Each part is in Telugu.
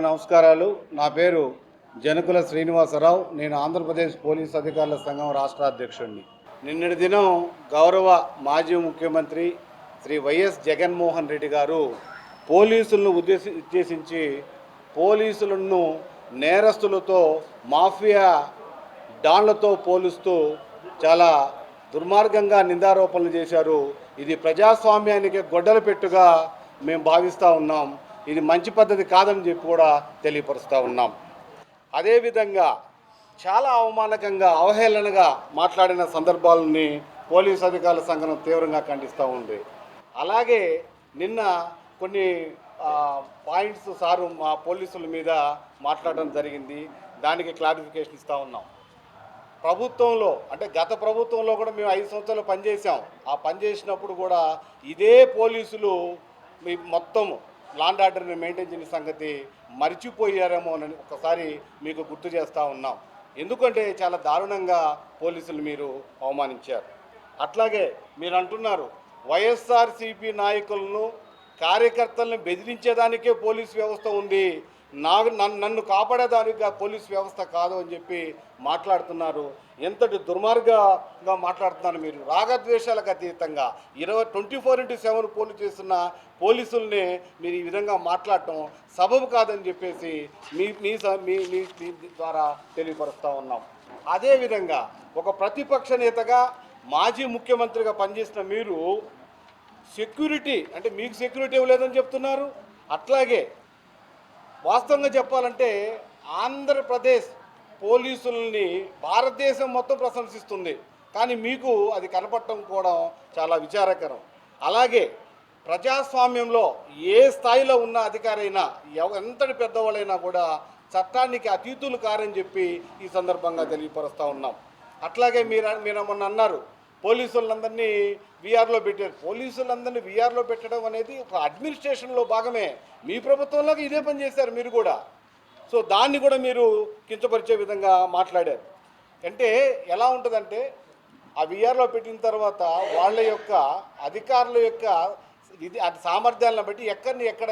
నమస్కారాలు. నా పేరు జనకుల శ్రీనివాసరావు. నేను ఆంధ్రప్రదేశ్ పోలీస్ అధికారుల సంఘం రాష్ట్ర అధ్యక్షుడిని. నిన్నటి దినం గౌరవ మాజీ ముఖ్యమంత్రి శ్రీ వైఎస్ జగన్మోహన్ రెడ్డి గారు పోలీసులను ఉద్దేశించి పోలీసులను నేరస్తులతో, మాఫియా డాన్లతో పోలుస్తూ చాలా దుర్మార్గంగా నిందారోపణలు చేశారు. ఇది ప్రజాస్వామ్యానికి గొడ్డలు పెట్టుగా మేము భావిస్తూ ఉన్నాం. ఇది మంచి పద్ధతి కాదని చెప్పి కూడా తెలియపరుస్తూ ఉన్నాం. అదేవిధంగా చాలా అవమానకంగా, అవహేళనగా మాట్లాడిన సందర్భాలని పోలీసు అధికారుల సంఘం తీవ్రంగా ఖండిస్తూ ఉంది. అలాగే నిన్న కొన్ని పాయింట్స్ సారు మా పోలీసుల మీద మాట్లాడడం జరిగింది. దానికి క్లారిఫికేషన్ ఇస్తూ ఉన్నాం. ప్రభుత్వంలో అంటే గత ప్రభుత్వంలో కూడా మేము 5 సంవత్సరాలు పనిచేసాం. ఆ పనిచేసినప్పుడు కూడా ఇదే పోలీసులు మీ మొత్తం లాండ్ ఆర్డర్ని మెయింటైన్ చేసిన సంగతి మర్చిపోయారేమో అని ఒకసారి మీకు గుర్తు చేస్తూ ఉన్నాం. ఎందుకంటే చాలా దారుణంగా పోలీసులు మీరు అవమానించారు. అట్లాగే మీరు అంటున్నారు వైఎస్ఆర్సీపీ నాయకులను, కార్యకర్తలను బెదిరించేదానికే పోలీస్ వ్యవస్థ ఉంది, నన్ను కాపాడేదానికి పోలీస్ వ్యవస్థ కాదు అని చెప్పి మాట్లాడుతున్నారు. ఎంతటి దుర్మార్గంగా మాట్లాడుతున్నారు మీరు. రాగద్వేషాలకు అతీతంగా 24/7 పోలీసు చేస్తున్న పోలీసుల్ని మీరు ఈ విధంగా మాట్లాడటం సబబు కాదని చెప్పేసి మీ ద్వారా తెలియపరుస్తూ ఉన్నాం. అదేవిధంగా ఒక ప్రతిపక్ష నేతగా, మాజీ ముఖ్యమంత్రిగా పనిచేసిన మీరు సెక్యూరిటీ అంటే మీకు సెక్యూరిటీ ఇవ్వలేదని చెప్తున్నారు. అట్లాగే వాస్తవంగా చెప్పాలంటే ఆంధ్రప్రదేశ్ పోలీసుల్ని భారతదేశం మొత్తం ప్రశంసిస్తుంది, కానీ మీకు అది కనపడటం కూడా చాలా విచారకరం. అలాగే ప్రజాస్వామ్యంలో ఏ స్థాయిలో ఉన్న అధికారైనా, ఎంతటి పెద్దవాళ్ళైనా కూడా చట్టానికి అతీతులు కారని చెప్పి ఈ సందర్భంగా తెలియపరుస్తూ ఉన్నాం. అట్లాగే మీరు మొన్న అన్నారు పోలీసులందరినీ వీఆర్లో పెట్టారు. పోలీసులందరినీ వీఆర్లో పెట్టడం అనేది ఒక అడ్మినిస్ట్రేషన్లో భాగమే. మీ ప్రభుత్వంలోకి ఇదే పని చేశారు మీరు కూడా. సో దాన్ని కూడా మీరు కించపరిచే విధంగా మాట్లాడారు. అంటే ఎలా ఉంటుందంటే ఆ వీఆర్లో పెట్టిన తర్వాత వాళ్ళ యొక్క అధికారుల యొక్క సామర్థ్యాలను బట్టి ఎక్కడిని ఎక్కడ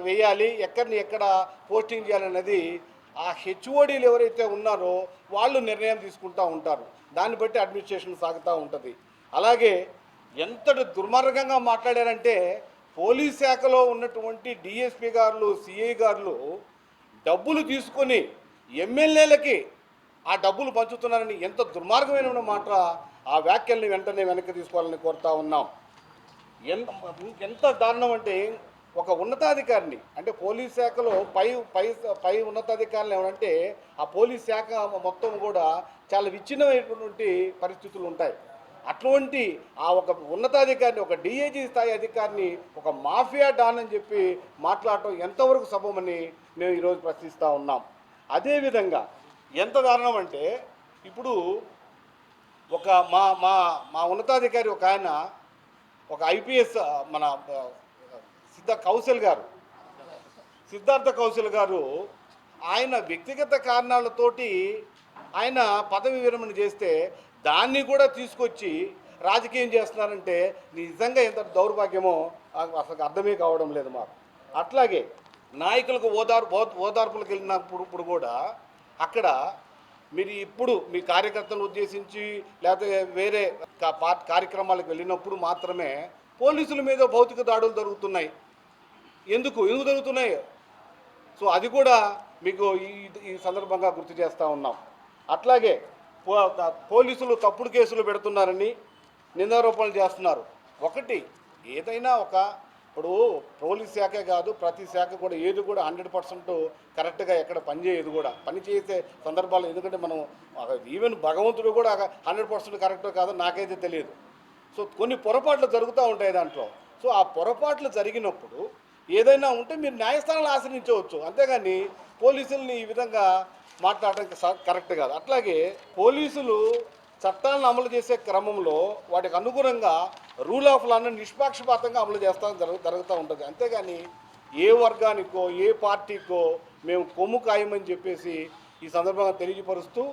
వేయాలి, ఎక్కడిని ఎక్కడ పోస్టింగ్ చేయాలన్నది ఆ హెచ్ఓడీలు ఎవరైతే ఉన్నారో వాళ్ళు నిర్ణయం తీసుకుంటూ ఉంటారు. దాన్ని బట్టి అడ్మినిస్ట్రేషన్ సాగుతూ ఉంటుంది. అలాగే ఎంతటి దుర్మార్గంగా మాట్లాడారంటే పోలీస్ శాఖలో ఉన్నటువంటి డిఎస్పీ గారులు, సిఐ గారులు డబ్బులు తీసుకొని ఎమ్మెల్యేలకి ఆ డబ్బులు పంచుతున్నారని ఎంత దుర్మార్గమైన మాట. ఆ వ్యాఖ్యల్ని వెంటనే వెనక్కి తీసుకోవాలని కోరుతా ఉన్నాం. ఎంత దారుణం అంటే ఒక ఉన్నతాధికారిని అంటే పోలీస్ శాఖలో పై ఉన్నతాధికారులు ఏమంటే ఆ పోలీస్ శాఖ మొత్తం కూడా చాలా విచ్ఛిన్నమైనటువంటి పరిస్థితులు ఉంటాయి. అటువంటి ఆ ఒక ఉన్నతాధికారిని, ఒక డిఐజీ స్థాయి అధికారిని ఒక మాఫియా డాన్ అని చెప్పి మాట్లాడటం ఎంతవరకు సబబని మేము ఈరోజు ప్రశ్నిస్తూ ఉన్నాం. అదేవిధంగా ఎంత దారుణం అంటే ఇప్పుడు ఒక మా ఉన్నతాధికారి ఒక ఆయన, ఒక ఐపీఎస్ మన సిద్ధార్థ కౌశల్ గారు ఆయన వ్యక్తిగత కారణాలతోటి ఆయన పదవి విరమణ చేస్తే దాన్ని కూడా తీసుకొచ్చి రాజకీయం చేస్తున్నారంటే నిజంగా ఎంత దౌర్భాగ్యమో అసలు అర్థమే కావడం లేదు మాకు. అట్లాగే నాయకులకు ఓదార్పులకు వెళ్ళినప్పుడు కూడా అక్కడ మీరు ఇప్పుడు మీ కార్యకర్తలను ఉద్దేశించి లేకపోతే వేరే కార్యక్రమాలకు వెళ్ళినప్పుడు మాత్రమే పోలీసుల మీద భౌతిక దాడులు జరుగుతున్నాయి. ఎందుకు జరుగుతున్నాయి? సో అది కూడా మీకు ఈ సందర్భంగా గుర్తు చేస్తూ ఉన్నాం. అట్లాగే పోలీసులు తప్పుడు కేసులు పెడుతున్నారని నిందారోపణలు చేస్తున్నారు. ఒకటి ఏదైనా ఇప్పుడు పోలీస్ శాఖే కాదు, ప్రతి శాఖ కూడా ఏది కూడా 100% కరెక్ట్గా ఎక్కడ పనిచేయదు కూడా. పనిచేసే సందర్భాలు ఎందుకంటే మనం ఈవెన్ భగవంతుడు కూడా 100% కరెక్టో కాదో నాకైతే తెలియదు. సో కొన్ని పొరపాట్లు జరుగుతూ ఉంటాయి దాంట్లో. సో ఆ పొరపాట్లు జరిగినప్పుడు ఏదైనా ఉంటే మీరు న్యాయస్థానాలు ఆశ్రయించవచ్చు, అంతేగాని పోలీసుల్ని ఈ విధంగా మాట్లాడడానికి కరెక్ట్ కాదు. అట్లాగే పోలీసులు చట్టాలను అమలు చేసే క్రమంలో వాటికి అనుగుణంగా రూల్ ఆఫ్ లాను నిష్పాక్షపాతంగా అమలు జరుగుతూ ఉంటుంది. అంతేగాని ఏ వర్గానికో ఏ పార్టీకో మేము కొమ్ము ఖాయమని చెప్పేసి ఈ సందర్భంగా తెలియపరుస్తూ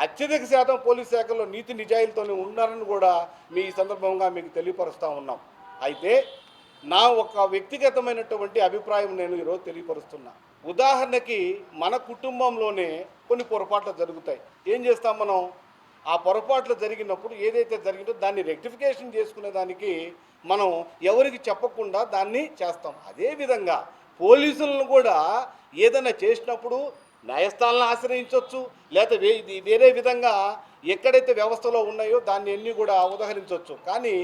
అత్యధిక శాతం పోలీస్ శాఖలో నీతి నిజాయితీతోనే ఉన్నారని కూడా మీ ఈ సందర్భంగా మీకు తెలియపరుస్తూ ఉన్నాం. అయితే నా ఒక వ్యక్తిగతమైనటువంటి అభిప్రాయం నేను ఈరోజు తెలియపరుస్తున్నా. ఉదాహరణకి మన కుటుంబంలోనే కొన్ని పొరపాట్లు జరుగుతాయి. ఏం చేస్తాం మనం? ఆ పొరపాట్లు జరిగినప్పుడు ఏదైతే జరిగిందో దాన్ని రెక్టిఫికేషన్ చేసుకునే దానికి మనం ఎవరికి చెప్పకుండా దాన్ని చేస్తాం. అదేవిధంగా పోలీసులను కూడా ఏదైనా చేసినప్పుడు న్యాయస్థానాలను ఆశ్రయించవచ్చు, లేకపోతే వేరే విధంగా ఎక్కడైతే వ్యవస్థలో ఉన్నాయో దాన్ని అన్నీ కూడా ఉదహరించవచ్చు. కానీ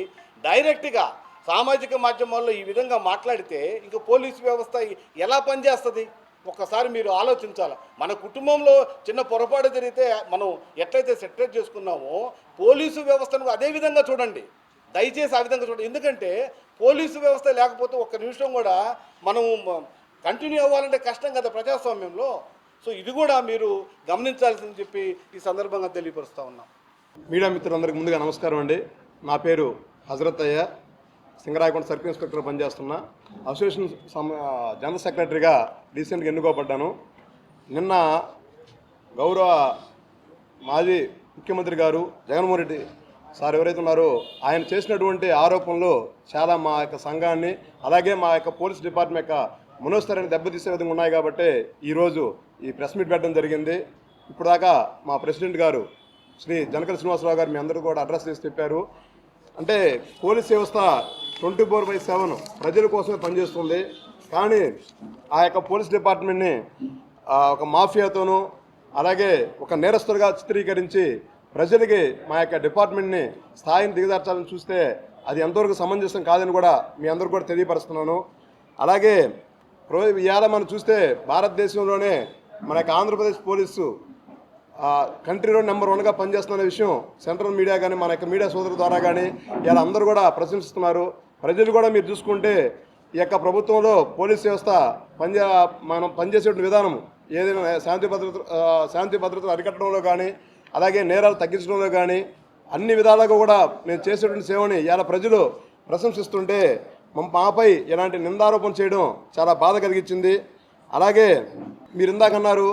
డైరెక్ట్గా సామాజిక మాధ్యమాల్లో ఈ విధంగా మాట్లాడితే ఇంక పోలీసు వ్యవస్థ ఎలా పనిచేస్తుంది? ఒక్కసారి మీరు ఆలోచించాలి. మన కుటుంబంలో చిన్న పొరపాటు జరిగితే మనం ఎట్లయితే సెటరేట్ చేసుకున్నామో పోలీసు వ్యవస్థను అదే విధంగా చూడండి. దయచేసి ఆ విధంగా చూడండి. ఎందుకంటే పోలీసు వ్యవస్థ లేకపోతే ఒక్క నిమిషం కూడా మనం కంటిన్యూ అవ్వాలంటే కష్టం కదా ప్రజాస్వామ్యంలో. సో ఇది కూడా మీరు గమనించాల్సిందని చెప్పి ఈ సందర్భంగా తెలియపరుస్తూ ఉన్నాం. మీడియా మిత్రులందరికీ ముందుగా నమస్కారం అండి. నా పేరు హజరత్ అయ్య, సింగరాయకొండ సర్కిల్ ఇన్స్పెక్టర్ పనిచేస్తున్నా. అసోసియేషన్ జనరల్ సెక్రటరీగా రీసెంట్గా ఎన్నుకోబడ్డాను. నిన్న గౌరవ మాజీ ముఖ్యమంత్రి గారు జగన్మోహన్ రెడ్డి సార్ ఎవరైతే ఉన్నారో ఆయన చేసినటువంటి ఆరోపణలు చాలా మా యొక్క సంఘాన్ని అలాగే మా యొక్క పోలీస్ డిపార్ట్మెంట్ యొక్క మనోస్థైర్యాన్ని దెబ్బతీసే విధంగా ఉన్నాయి. కాబట్టి ఈరోజు ఈ ప్రెస్ మీట్ పెట్టడం జరిగింది. ఇప్పుడు దాకా మా ప్రెసిడెంట్ గారు శ్రీ జనకల శ్రీనివాసరావు గారు మీ అందరూ కూడా అడ్రస్ చేసి చెప్పారు. అంటే పోలీస్ వ్యవస్థ 24/7 ప్రజల కోసమే పనిచేస్తుంది. కానీ ఆ యొక్క పోలీస్ డిపార్ట్మెంట్ని ఒక మాఫియాతోనూ అలాగే ఒక నేరస్తులుగా చిత్రీకరించి ప్రజలకి మా యొక్క డిపార్ట్మెంట్ని స్థాయిని దిగజార్చాలని చూస్తే అది ఎంతవరకు సమంజసం కాదని కూడా మీ అందరూ కూడా తెలియపరుస్తున్నాను. అలాగే ఇవాళ మనం చూస్తే భారతదేశంలోనే మన యొక్క ఆంధ్రప్రదేశ్ పోలీసు కంట్రీలో నెంబర్ 1గా పనిచేస్తున్న విషయం సెంట్రల్ మీడియా కానీ మన యొక్క మీడియా సోదరుల ద్వారా కానీ ఇలా అందరూ కూడా ప్రశంసిస్తున్నారు. ప్రజలు కూడా మీరు చూసుకుంటే ఈ యొక్క ప్రభుత్వంలో పోలీస్ వ్యవస్థ మనం పనిచేసే విధానం ఏదైనా శాంతి భద్రతలు అరికట్టడంలో కానీ అలాగే నేరాలు తగ్గించడంలో కానీ అన్ని విధాలుగా కూడా మేము చేసేటువంటి సేవని ఇలా ప్రజలు ప్రశంసిస్తుంటే మాపై ఇలాంటి నిందారోపణ చేయడం చాలా బాధ కలిగించింది. అలాగే మీరు ఇందాకన్నారు,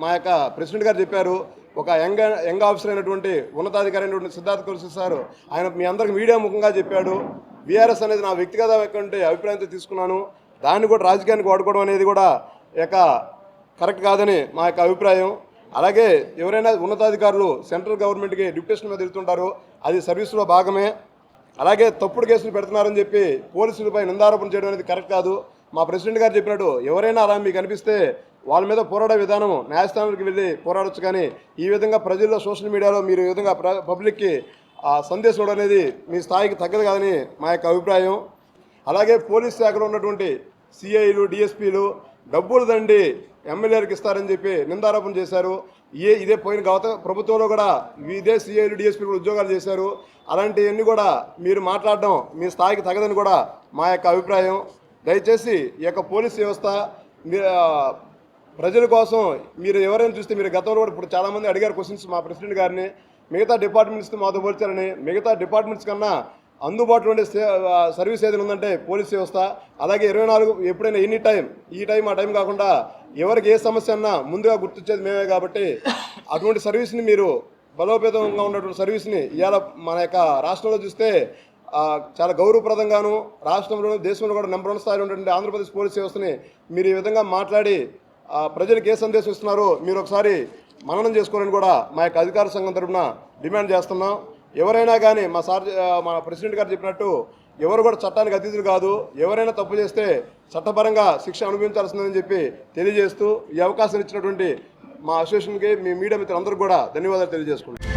మా యొక్క ప్రెసిడెంట్ గారు చెప్పారు, ఒక యంగ్ ఆఫీసర్ అయినటువంటి ఉన్నతాధికారి అయినటువంటి సిద్ధార్థ కౌశి సార్ ఆయన మీ అందరికి మీడియా ముఖంగా చెప్పాడు. బీఆర్ఎస్ అనేది నా వ్యక్తిగతమైనటువంటి అభిప్రాయంతో తీసుకున్నాను. దాన్ని కూడా రాజకీయానికి వాడుకోవడం అనేది కూడా కరెక్ట్ కాదని మా యొక్క అభిప్రాయం. అలాగే ఎవరైనా ఉన్నతాధికారులు సెంట్రల్ గవర్నమెంట్కి డిప్యుటేషన్ మీద వెళ్తుంటారో అది సర్వీసులో భాగమే. అలాగే తప్పుడు కేసులు పెడుతున్నారని చెప్పి పోలీసులపై నిందారోపణ చేయడం అనేది కరెక్ట్ కాదు. మా ప్రెసిడెంట్ గారు చెప్పినట్టు ఎవరైనా అలా మీకు అనిపిస్తే వాళ్ళ మీద పోరాడే విధానం న్యాయస్థానానికి వెళ్ళి పోరాడొచ్చు. కానీ ఈ విధంగా ప్రజల్లో సోషల్ మీడియాలో మీరు ఈ విధంగా పబ్లిక్కి సందేశం ఇవ్వడం అనేది మీ స్థాయికి తగ్గదు కాదని మా యొక్క అభిప్రాయం. అలాగే పోలీస్ శాఖలో ఉన్నటువంటి సిఐలు డిఎస్పీలు డబ్బులు దండి ఎమ్మెల్యేలకు ఇస్తారని చెప్పి నిందారోపణ చేశారు. ఇదే పోయిన గత ప్రభుత్వంలో కూడా ఇదే సిఐలు డిఎస్పీలు ఉద్యోగాలు చేశారు. అలాంటివన్నీ కూడా మీరు మాట్లాడడం మీ స్థాయికి తగదని కూడా మా యొక్క అభిప్రాయం. దయచేసి ఈ యొక్క పోలీస్ వ్యవస్థ ప్రజల కోసం మీరు ఎవరైనా చూస్తే మీరు గతంలో కూడా ఇప్పుడు చాలామంది అడిగారు క్వశ్చన్స్ మా ప్రెసిడెంట్ గారిని, మిగతా డిపార్ట్మెంట్స్తో మాతో పోల్చారని. మిగతా డిపార్ట్మెంట్స్ కన్నా అందుబాటులో ఉండే సర్వీస్ ఏదైనా ఉందంటే పోలీస్ వ్యవస్థ. అలాగే 24 ఎప్పుడైనా ఈ టైం ఆ టైం కాకుండా ఎవరికి ఏ సమస్య అన్నా ముందుగా గుర్తించేది మేమే. కాబట్టి అటువంటి సర్వీస్ని మీరు బలోపేతంగా ఉన్నటువంటి సర్వీస్ని ఇవాళ మన యొక్క రాష్ట్రంలో చూస్తే చాలా గౌరవప్రదంగాను రాష్ట్రంలో దేశంలో కూడా నెంబర్ 1 స్థాయిలో ఉన్నటువంటి ఆంధ్రప్రదేశ్ పోలీస్ వ్యవస్థని మీరు ఈ విధంగా మాట్లాడి ప్రజలకు ఏ సందేశం ఇస్తున్నారో మీరు ఒకసారి మననం చేసుకోవాలని కూడా మా యొక్క అధికార సంఘం తరఫున డిమాండ్ చేస్తున్నాం. ఎవరైనా కానీ మా ప్రెసిడెంట్ గారు చెప్పినట్టు ఎవరు కూడా చట్టానికి అతీతులు కాదు. ఎవరైనా తప్పు చేస్తే చట్టపరంగా శిక్ష అనుభవించాల్సిందని చెప్పి తెలియజేస్తూ ఈ అవకాశం ఇచ్చినటువంటి మా అసోసియేషన్కి మీ మీడియా మిత్రులందరూ కూడా ధన్యవాదాలు తెలియజేసుకుంటాం.